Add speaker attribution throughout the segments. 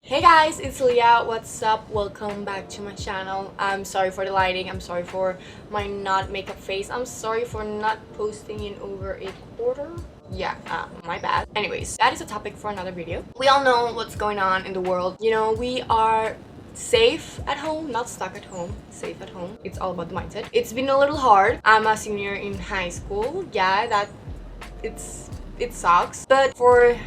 Speaker 1: Hey guys, it's Leah. What's up? Welcome back to my channel. I'm sorry for the lighting. I'm sorry for my not makeup face. I'm sorry for not posting in over a quarter. Yeah, my bad. Anyways, that is a topic for another video. We all know what's going on in the world. You know, we are safe at home, not stuck at home, safe at home. It's all about the mindset. It's been a little hard. I'm a senior in high school. Yeah, it sucks. But for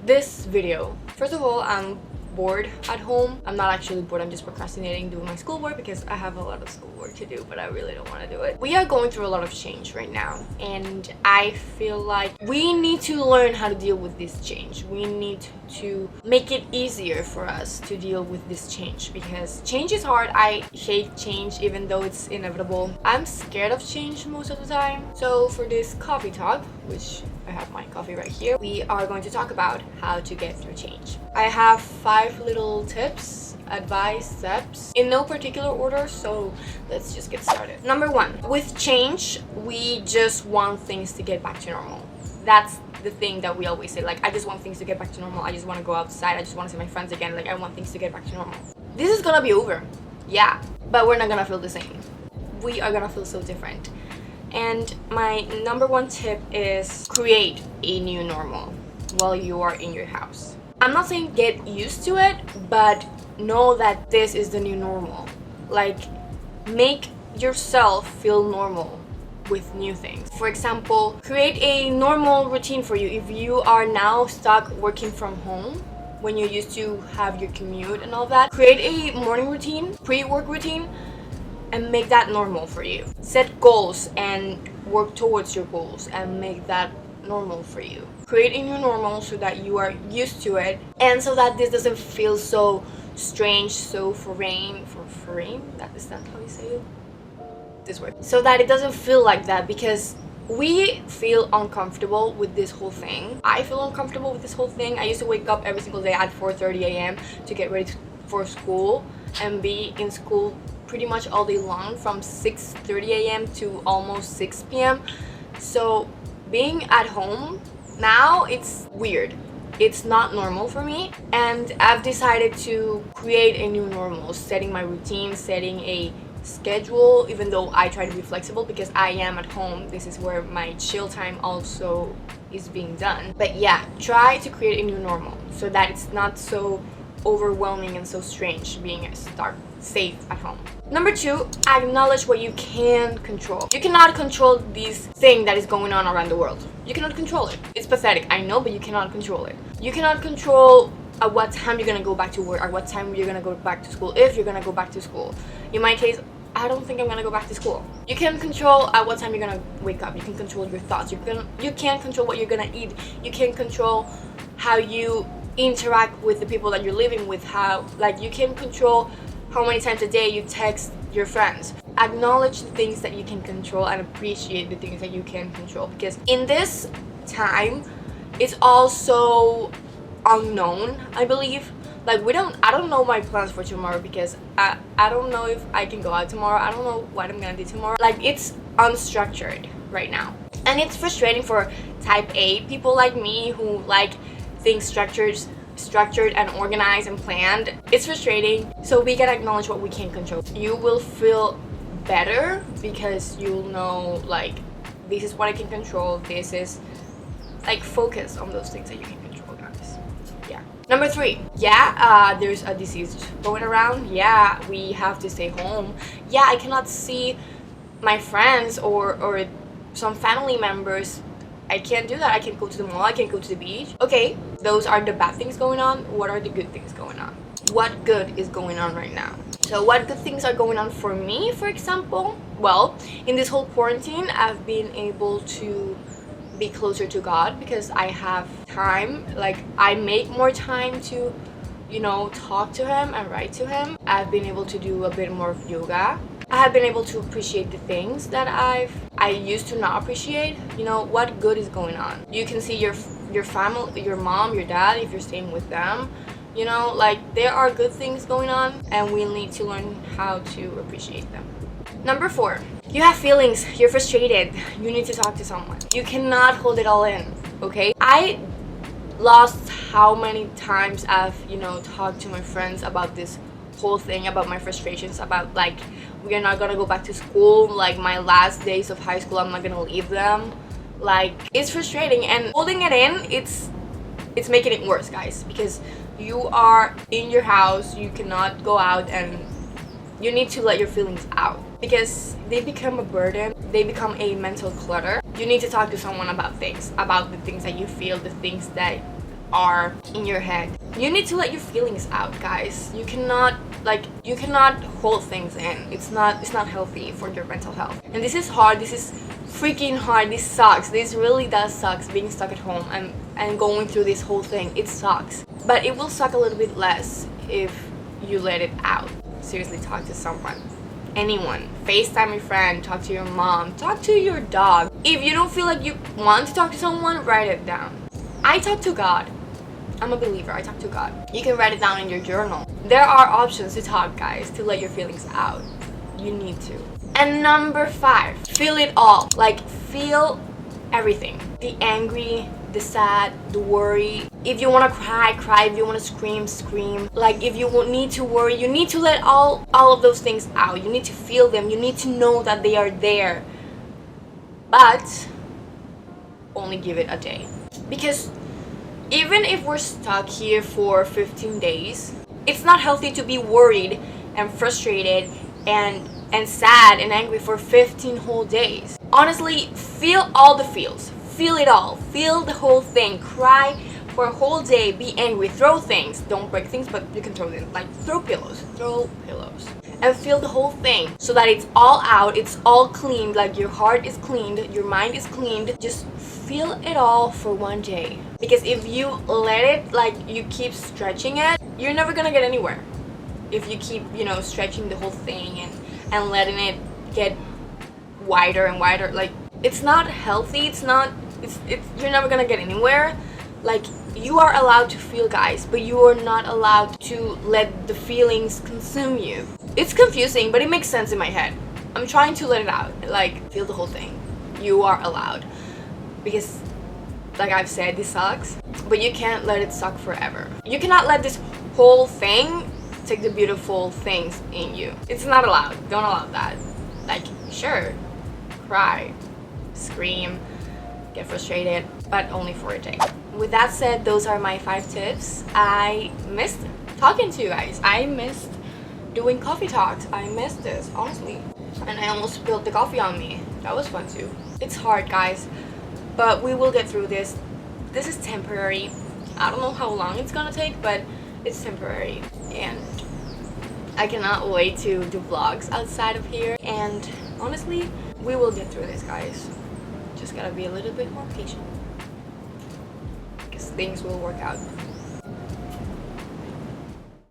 Speaker 1: this video, first of all, I'm bored at home. I'm not actually bored, I'm just procrastinating doing my schoolwork because I have a lot of schoolwork to do, but I really don't want to do it. We are going through a lot of change right now, and I feel like we need to learn how to deal with this change. We need to make it easier for us to deal with this change because change is hard. I hate change even though it's inevitable. I'm scared of change most of the time. So for this coffee talk, which I have my coffee right here, we are going to talk about how to get through change. I have 5 little tips, advice, steps, in no particular order, so let's just get started. Number 1, with change, we just want things to get back to normal. That's the thing that we always say, like, I just want things to get back to normal. I just want to go outside. I just want to see my friends again. Like, I want things to get back to normal. This is gonna be over. Yeah, but we're not gonna feel the same. We are gonna feel so different. And my number 1 tip is create a new normal while you are in your house. I'm not saying get used to it, but know that this is the new normal. Like, make yourself feel normal with new things. For example, create a normal routine for you. If you are now stuck working from home, when you used to have your commute and all that, create a morning routine, pre-work routine, and make that normal for you. Set goals and work towards your goals and make that normal for you. Create a new normal so that you are used to it and so that this doesn't feel so strange, so foreign. Is that how you say it? This word. So that it doesn't feel like that, because we feel uncomfortable with this whole thing. I feel uncomfortable with this whole thing. I used to wake up every single day at 4:30 a.m. to get ready for school and be in school pretty much all day long from 6:30 a.m. to almost 6 p.m. So being at home now, it's weird. It's not normal for me, and I've decided to create a new normal, setting my routine, setting a schedule, even though I try to be flexible because I am at home. This is where my chill time also is being done. But yeah, try to create a new normal so that it's not so overwhelming and so strange being safe at home. Number 2, acknowledge what you can control. You cannot control this thing that is going on around the world. You cannot control it. It's pathetic, I know, but you cannot control it. You cannot control at what time you're gonna go back to work, at what time you're gonna go back to school, if you're gonna go back to school. In my case, I don't think I'm gonna go back to school. You can control at what time you're gonna wake up. You can control your thoughts. You can't control what you're gonna eat. You can control how you interact with the people that you're living with. You can control how many times a day you text your friends. Acknowledge the things that you can control and appreciate the things that you can control, because in this time it's all so unknown, I believe. Like, I don't know my plans for tomorrow, because I don't know if I can go out tomorrow. I don't know what I'm gonna do tomorrow. Like, it's unstructured right now, and it's frustrating for type A people like me who like things structured and organized and planned. It's frustrating, so we can acknowledge what we can control. You will feel better because you'll know, like, this is what I can control. This is, like, focus on those things that you can control, guys. Yeah. Number 3, there's a disease going around. Yeah, we have to stay home. Yeah, I cannot see my friends or some family members. I can't do that. I can't go to the mall. I can't go to the beach. Okay, those are the bad things going on. What are the good things going on? What good is going on right now? So what good things are going on for me, for example? Well, in this whole quarantine, I've been able to be closer to God because I have time. Like, I make more time to, talk to Him and write to Him. I've been able to do a bit more of yoga. I have been able to appreciate the things that I used to not appreciate. What good is going on? You can see your family, your mom, your dad, if you're staying with them. There are good things going on, and we need to learn how to appreciate them. Number 4, you have feelings, you're frustrated, you need to talk to someone. You cannot hold it all in, okay? I lost how many times I've, you know, talked to my friends about this whole thing, about my frustrations, about like we are not gonna go back to school, like my last days of high school, I'm not gonna leave them. Like, it's frustrating, and holding it in, it's making it worse, guys, because you are in your house, you cannot go out, and you need to let your feelings out because they become a burden, they become a mental clutter. You need to talk to someone about things, about the things that you feel, the things that are in your head. You need to let your feelings out, guys. You cannot hold things in. It's not healthy for your mental health. And this is hard. This is freaking hard. This sucks. This really does sucks, being stuck at home and going through this whole thing. It sucks. But it will suck a little bit less if you let it out. Seriously, talk to someone. Anyone. FaceTime your friend, talk to your mom, talk to your dog. If you don't feel like you want to talk to someone, write it down. I talk to God. I'm a believer. I talk to God. You can write it down in your journal. There are options to talk, guys, to let your feelings out. You need to. And number 5, feel it all. Like, feel everything. The angry, the sad, the worry. If you want to cry, cry. If you want to scream, scream. Like, if you need to worry, you need to let all of those things out. You need to feel them. You need to know that they are there. But only give it a day. Because even if we're stuck here for 15 days, it's not healthy to be worried and frustrated and sad and angry for 15 whole days. Honestly, feel all the feels. Feel it all. Feel the whole thing. Cry for a whole day. Be angry. Throw things. Don't break things, but you can throw them. Like, throw pillows. Throw pillows. And feel the whole thing so that it's all out. It's all cleaned. Like, your heart is cleaned. Your mind is cleaned. Just feel it all for one day. Because if you let it, like, you keep stretching it, you're never gonna get anywhere. If you keep, you know, stretching the whole thing and letting it get wider and wider, like, it's not healthy. It's you're never gonna get anywhere. Like, you are allowed to feel, guys, but you are not allowed to let the feelings consume you. It's confusing, but it makes sense in my head. I'm trying to let it out. Like, feel the whole thing. You are allowed. Because, like I've said, this sucks, but you can't let it suck forever. You cannot let this whole thing take the beautiful things in you. It's not allowed. Don't allow that. Like, sure, cry, scream, get frustrated, but only for a day. With that said, those are my 5 tips. I missed talking to you guys. I missed doing coffee talks. I missed this, honestly. And I almost spilled the coffee on me. That was fun too. It's hard, guys, but we will get through this. This is temporary. I don't know how long it's gonna take, but it's temporary. And I cannot wait to do vlogs outside of here. And honestly, we will get through this, guys. Just gotta be a little bit more patient, because things will work out.